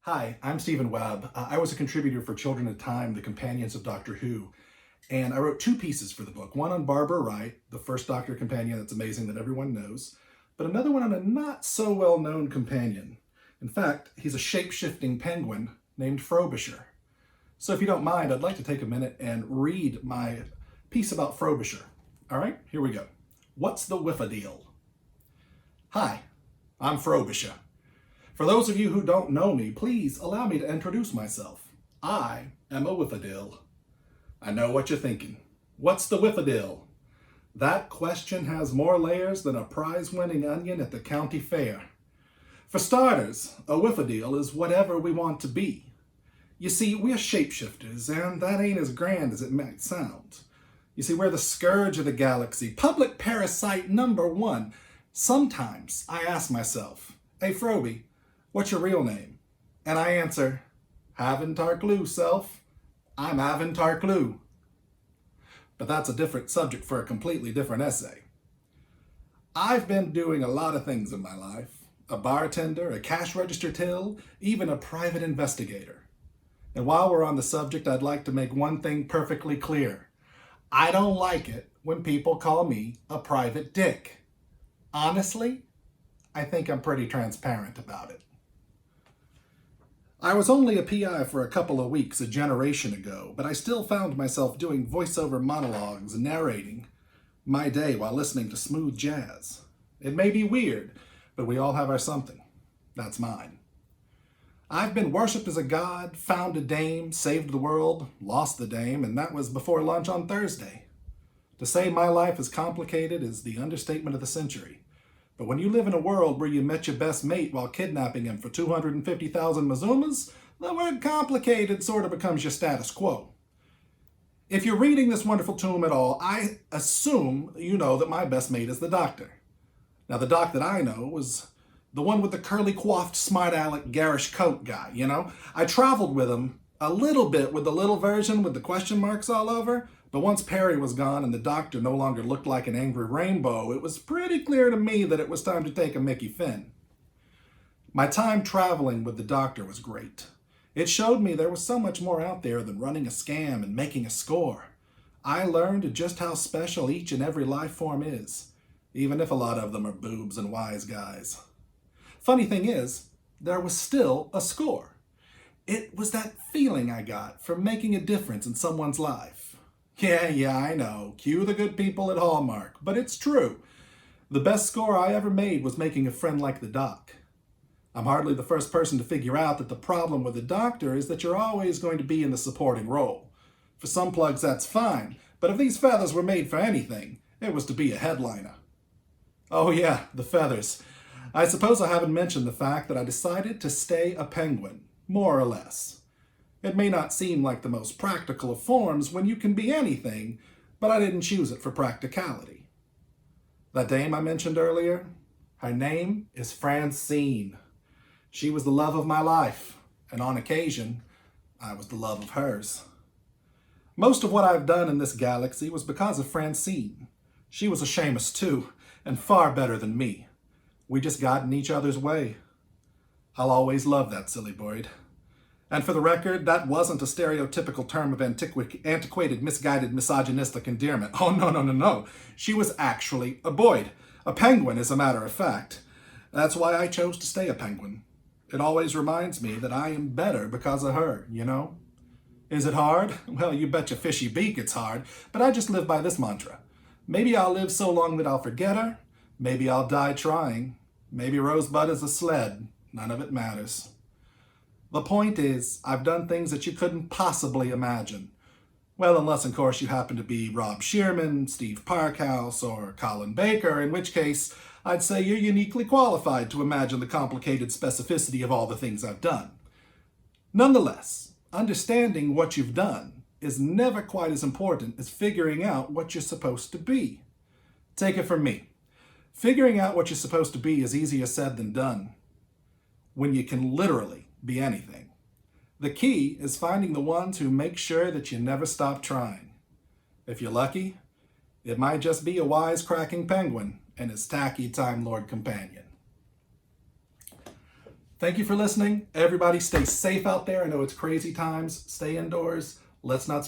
Hi, I'm Stephen Webb. I was a contributor for Children of Time, The Companions of Doctor Who, and I wrote two pieces for the book. One on Barbara Wright, the first Doctor companion that's amazing that everyone knows, but another one on a not so well-known companion. In fact, he's a shape-shifting penguin named Frobisher. So if you don't mind, I'd like to take a minute and read my piece about Frobisher. All right, here we go. What's the whiffadeel? Hi, I'm Frobisher. For those of you who don't know me, please allow me to introduce myself. I am a whiffadil. I know what you're thinking. What's the whiffadil? That question has more layers than a prize-winning onion at the county fair. For starters, a whiffadil is whatever we want to be. You see, we're shapeshifters, and that ain't as grand as it might sound. You see, we're the scourge of the galaxy, public parasite number one. Sometimes I ask myself, hey, Froby, what's your real name? And I answer, Haven't our clue, self. I'm Avin Tarklu. But that's a different subject for a completely different essay. I've been doing a lot of things in my life. A bartender, a cash register till, even a private investigator. And while we're on the subject, I'd like to make one thing perfectly clear. I don't like it when people call me a private dick. Honestly, I think I'm pretty transparent about it. I was only a PI for a couple of weeks a generation ago, but I still found myself doing voiceover monologues and narrating my day while listening to smooth jazz. It may be weird, but we all have our something. That's mine. I've been worshipped as a god, found a dame, saved the world, lost the dame, and that was before lunch on Thursday. To say my life is complicated is the understatement of the century. But when you live in a world where you met your best mate while kidnapping him for 250,000 Mazumas, the word complicated sort of becomes your status quo. If you're reading this wonderful tome at all, I assume you know that my best mate is the Doctor. Now, the Doc that I know was the one with the curly coiffed, smart aleck, garish coat guy, you know? I traveled with him a little bit with the little version with the question marks all over, but once Perry was gone and the Doctor no longer looked like an angry rainbow, it was pretty clear to me that it was time to take a Mickey Finn. My time traveling with the Doctor was great. It showed me there was so much more out there than running a scam and making a score. I learned just how special each and every life form is, even if a lot of them are boobs and wise guys. Funny thing is, there was still a score. It was that feeling I got from making a difference in someone's life. Yeah, I know. Cue the good people at Hallmark. But it's true. The best score I ever made was making a friend like the Doc. I'm hardly the first person to figure out that the problem with the Doctor is that you're always going to be in the supporting role. For some plugs, that's fine. But if these feathers were made for anything, it was to be a headliner. Oh yeah, the feathers. I suppose I haven't mentioned the fact that I decided to stay a penguin, more or less. It may not seem like the most practical of forms when you can be anything, but I didn't choose it for practicality. That dame I mentioned earlier, her name is Francine. She was the love of my life, and on occasion, I was the love of hers. Most of what I've done in this galaxy was because of Francine. She was a Seamus too, and far better than me. We just got in each other's way. I'll always love that silly bird. And for the record, that wasn't a stereotypical term of antiquated, misguided, misogynistic endearment. Oh, no. She was actually a Boyd. A penguin, as a matter of fact. That's why I chose to stay a penguin. It always reminds me that I am better because of her, you know? Is it hard? Well, you bet your fishy beak it's hard, but I just live by this mantra. Maybe I'll live so long that I'll forget her. Maybe I'll die trying. Maybe Rosebud is a sled. None of it matters. The point is, I've done things that you couldn't possibly imagine. Well, unless, of course, you happen to be Rob Shearman, Steve Parkhouse, or Colin Baker, in which case I'd say you're uniquely qualified to imagine the complicated specificity of all the things I've done. Nonetheless, understanding what you've done is never quite as important as figuring out what you're supposed to be. Take it from me. Figuring out what you're supposed to be is easier said than done when you can literally be anything. The key is finding the ones who make sure that you never stop trying. If you're lucky, it might just be a wisecracking penguin and his tacky Time Lord companion. Thank you for listening. Everybody stay safe out there. I know it's crazy times. Stay indoors. Let's not